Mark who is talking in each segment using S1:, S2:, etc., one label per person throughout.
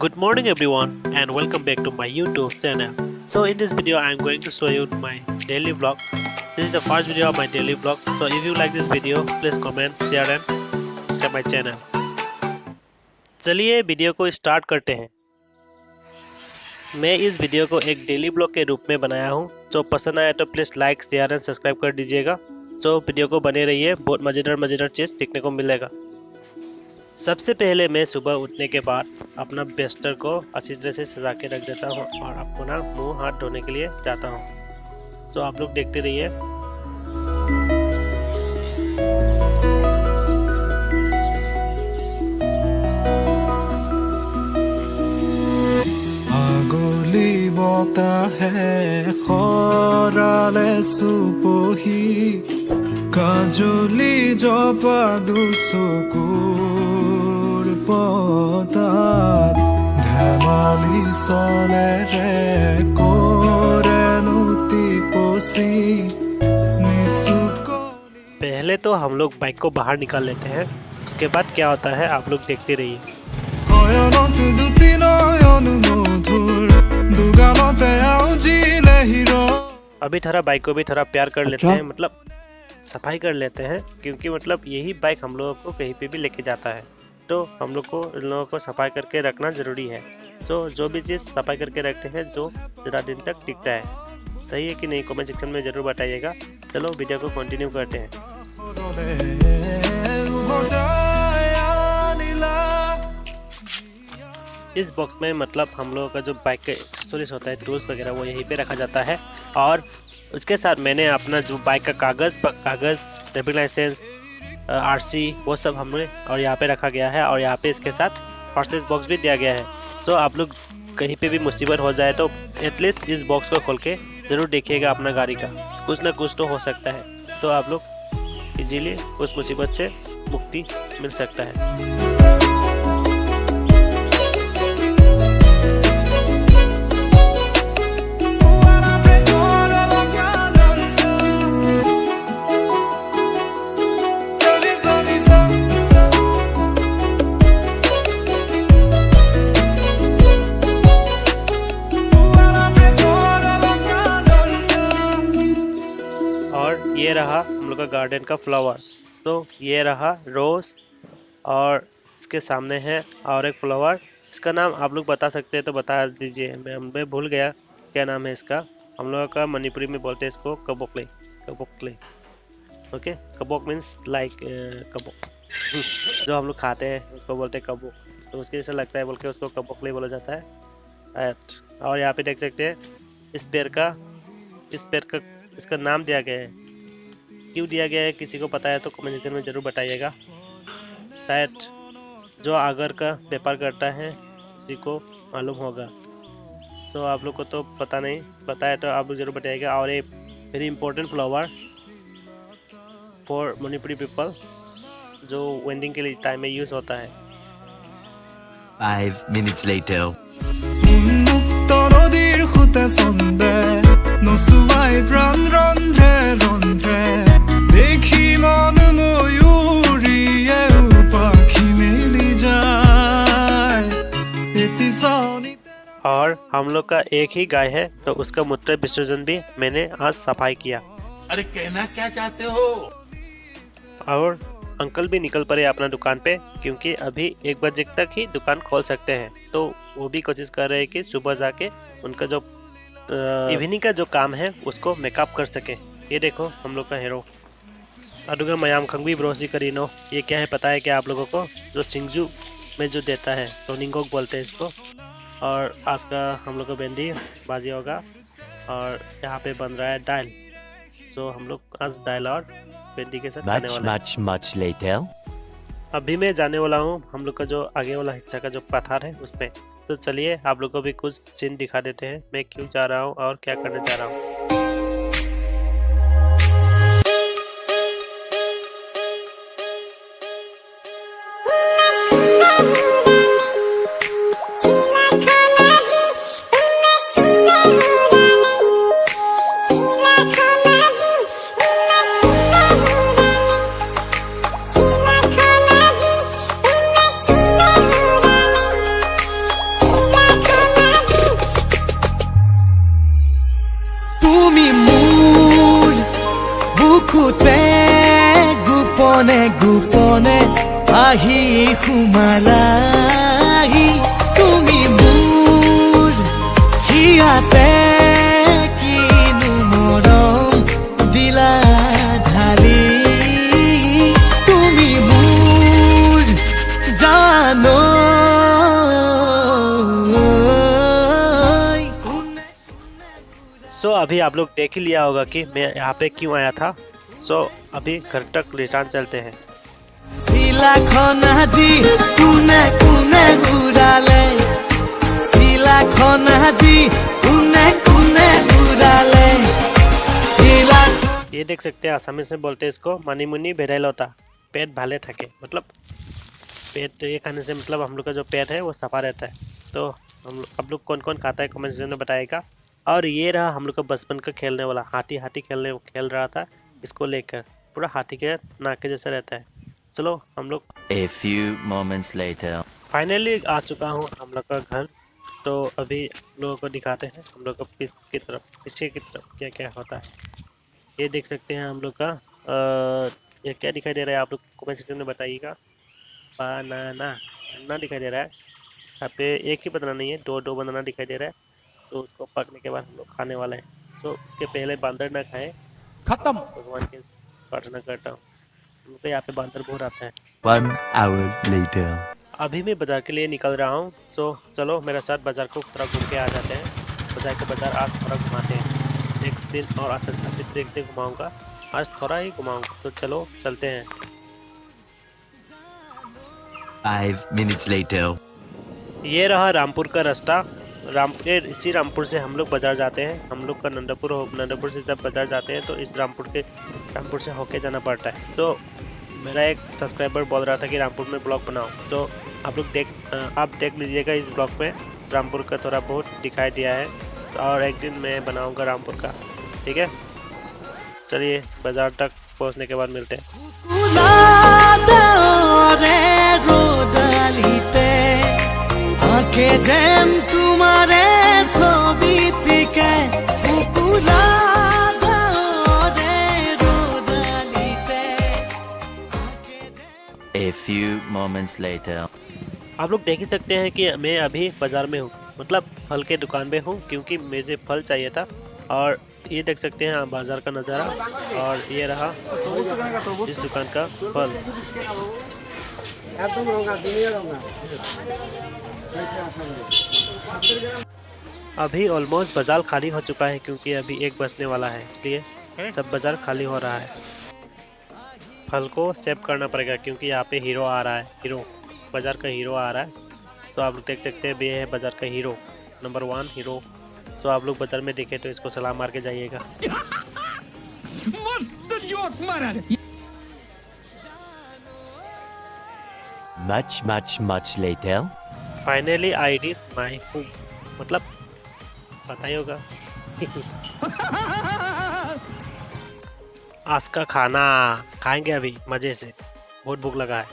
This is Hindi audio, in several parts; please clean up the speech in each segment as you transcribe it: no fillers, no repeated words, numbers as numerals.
S1: Good morning everyone and welcome back to my YouTube channel. So in this video I am going to show you my daily vlog. This is the first video of my daily vlog. So if you like this video, please comment, share and subscribe my channel. चलिए वीडियो को स्टार्ट करते हैं। मैं इस वीडियो को एक डेली ब्लॉग के रूप में बनाया हूँ। जो पसंद आया तो please like, share and subscribe कर दीजिएगा। सो वीडियो को बने रहिए, बहुत मज़ेदार चीज़ देखने को मिलेगा। सबसे पहले मैं सुबह उठने के बाद अपना बिस्तर को अच्छी तरह से सजा के रख देता हूँ और अपना मुंह हाथ धोने के लिए जाता हूँ। सो आप लोग देखते रहिए।
S2: আগলি বতাহে খৰালে চুপহি কাজলি জপা দুচকুৰ পতাত ধেমালি চলেৰে কৰেনো টিপচি নিচুকলি।
S1: पहले तो हम लोग बाइक को बाहर निकाल लेते हैं, उसके बाद क्या होता है आप लोग देखते रहिए।
S2: কয়নত দুটি নয়ন মধুৰ দুগালতে আউজিলে হিৰো।
S1: अभी थोड़ा बाइक को भी थोड़ा प्यार कर लेते हैं, मतलब सफाई कर लेते हैं, क्योंकि मतलब यही बाइक हम लोगों को कहीं पे भी लेके जाता है, तो हम लोग को इन लोगों को सफाई करके रखना ज़रूरी है। सो जो भी चीज़ सफाई करके रखते हैं जो ज़्यादा दिन तक टिकता है, सही है कि नहीं, कमेंट सेक्शन में ज़रूर बताइएगा। चलो वीडियो को कंटिन्यू करते हैं। इस बॉक्स में मतलब हम लोगों का जो बाइक का एक्सेसरीज होता है, टूल्स वगैरह, वो यहीं पे रखा जाता है। और उसके साथ मैंने अपना जो बाइक का कागज़, ड्राइविंग लाइसेंस, आरसी, वो सब हमने और यहाँ पे रखा गया है। और यहाँ पे इसके साथ फर्स्ट एड बॉक्स भी दिया गया है। सो आप लोग कहीं पे भी मुसीबत हो जाए तो एटलीस्ट इस बॉक्स को खोल के ज़रूर देखिएगा अपना गाड़ी का, कुछ ना कुछ तो हो सकता है, तो आप लोग इजीली उस मुसीबत से मुक्ति मिल सकता है। और ये रहा हम लोग का गार्डन का फ्लावर। सो ये रहा रोज़ और इसके सामने है और एक फ्लावर। इसका नाम आप लोग बता सकते हैं तो बता दीजिए, मैं भूल गया क्या नाम है इसका। हम लोग का मणिपुरी में बोलते हैं इसको कबोकले। ओके, कबोक मीन्स लाइक कबोक जो हम लोग खाते हैं उसको बोलते हैं कबोक। तो उसके जैसा लगता है बोल के उसको कबोकले बोला जाता है शायद। और यहाँ पे देख सकते हैं इस पेड़ का इसका नाम दिया गया है। क्यों दिया गया है किसी को पता है तो कमेंट सेक्शन में ज़रूर बताइएगा। शायद जो आगर का व्यापार करता है किसी को मालूम होगा। सो आप लोग को तो पता नहीं, पता है तो आप लोग ज़रूर बताइएगा। और ये very important flower for Manipuri people, जो वेंडिंग के लिए टाइम में यूज़ होता है।
S3: 5 minutes later.
S2: উন্মুক্ত নদীৰ খুঁটে চন্দে নচুৱাই প্ৰাণ ৰন্ধ্ৰে ৰন্ধ্ৰে দেখি মন ময়ূৰীয়ে পাখি মেলি যায় এটি চাউনি।
S1: और हम लोग का एक ही गाय है तो उसका मूत्र विसर्जन भी मैंने आज सफाई किया।
S4: अरे कहना क्या चाहते हो?
S1: और अंकल भी निकल पड़े अपना दुकान पे, क्योंकि अभी 1 बजे तक ही दुकान खोल सकते हैं। तो वो भी कोशिश कर रहे हैं कि सुबह जाके उनका जो इवनिंग का जो काम है उसको मेकअप कर सके। ये देखो हम लोग का हीरो अडुगा मयाम खंगवी ब्रोसी करीनो। ये क्या है पता है क्या आप लोगों को? जो सिंगजू में जो देता है, रोनिंगोक बोलते हैं इसको। और आज का हम लोग का भिंडी भाजी होगा और यहाँ पे बन रहा है दाल। सो हम लोग आज दाल और भिंडी के साथ खाने वाले हैं।
S3: Much later.
S1: अभी मैं जाने वाला हूँ हम लोग का जो आगे वाला हिस्सा का जो पठार है उसमें। तो चलिए आप लोग को भी कुछ सीन दिखा देते हैं, मैं क्यों जा रहा हूँ और क्या करने जा रहा हूँ।
S5: মনে আহি সোমালাহি তুমি মোৰ হিয়াতে কিনো মৰম দিলা ঢালি তুমি মোৰ জানো
S1: सो अभी आप लोग देख ही लिया होगा कि मैं यहाँ पे क्यों आया था। सो अभी घर तक रिटर्न चलते हैं।
S5: শিলাখন আজি কোনে কোনে ঘূৰালে শিলাখন আজি কোনে কোনে ঘূৰালে শিলা
S1: ये देख सकते हैं आसामीज में बोलते हैं इसको मनी मुनी भेदाइलता, पेट भाले थके, मतलब पेट ये खाने से मतलब हम लोग का जो पेट है वो सफा रहता है। तो आप लोग कौन कौन खाता है कमेंट सेक्शन में बताएगा। और ये रहा हम लोग का बचपन का खेलने वाला हाथी खेल रहा था, इसको लेकर पूरा हाथी के नाक के जैसा रहता है। चलो हम लोग
S3: A few moments later.
S1: Finally आ चुका हूँ हम लोग का घर। तो अभी लोगों को दिखाते हैं हम लोग का पीछे की तरफ क्या क्या होता है। ये देख सकते हैं हम लोग का ये क्या दिखाई दे रहा है, आप लोग कमेंट सेक्शन में बताइएगा। बनाना दिखाई दे रहा है। यहाँ पे एक ही बनाना नहीं है, दो बनाना दिखाई दे रहा है। तो उसको पकने के बाद हम लोग खाने वाले हैं। सो इसके पहले बांदर ना खाए, खत्म। भगवान की प्रार्थना करता हूँ। तो यहाँ पे बांदर बहुत आता है।
S3: 1 hour later.
S1: अभी मैं बाज़ार के लिए निकल रहा हूँ। सो चलो मेरे साथ बाज़ार को थोड़ा घूम के आ जाते हैं। बाज़ार आज थोड़ा घुमाते हैं। नेक्स्ट दिन और अच्छे तरीके से घुमाऊँगा, आज थोड़ा ही घुमाऊँगा। तो चलो चलते हैं।
S3: 5 minutes later.
S1: ये रहा रामपुर का रास्ता। इसी रामपुर से हम लोग बाज़ार जाते हैं। हम लोग का नंदपुर से जब बाज़ार जाते हैं तो इस रामपुर से होके जाना पड़ता है। सो मेरा एक सब्सक्राइबर बोल रहा था कि रामपुर में ब्लॉग बनाओ। सो आप लोग आप देख लीजिएगा इस ब्लॉग में रामपुर का थोड़ा बहुत दिखाई दिया है। और एक दिन मैं बनाऊंगा रामपुर का, ठीक है। चलिए बाज़ार तक पहुंचने के बाद मिलते हैं।
S5: আঁকে যেন তোমারে ছবি থেকে ফুকুলা
S3: A few moments later.
S1: आप लोग देख ही सकते हैं कि मैं अभी बाज़ार में हूँ, मतलब फल के दुकान में हूँ, क्योंकि मुझे फल चाहिए था। और ये देख सकते हैं बाज़ार का नज़ारा। और ये रहा इस दुकान का फल। अभी ऑलमोस्ट बाज़ार खाली हो चुका है, क्योंकि अभी 1 बजने वाला है, इसलिए सब बाज़ार खाली हो रहा है। फल को सेव करना पड़ेगा, क्योंकि यहाँ पे हीरो आ रहा है, बाज़ार का हीरो आ रहा है। सो आप लोग देख सकते हैं ये है बाज़ार का हीरो, नंबर 1 हीरो। सो आप लोग बाज़ार में देखें तो इसको सलाम मार के जाइएगा।
S3: Much later.
S1: Finally I reach my home, मतलब पता ही होगा। आज का खाना खाएंगे अभी मज़े से, बहुत भूख लगा है।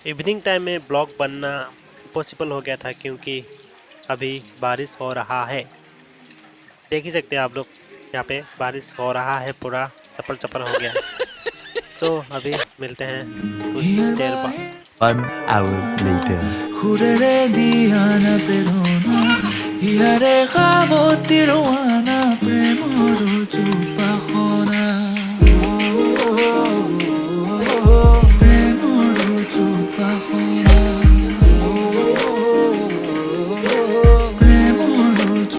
S1: इवनिंग टाइम में ब्लॉग बनना पॉसिबल हो गया था, क्योंकि अभी बारिश हो रहा है। देख ही सकते हैं आप लोग, यहाँ पे बारिश हो रहा है, पूरा चपड़ हो गया। सो अभी मिलते हैं कुछ देर बाद।
S3: 1 hour later.
S5: হুরেরে দিয়ানা পেরোনা হিয়ারে খাবো তিরোয়া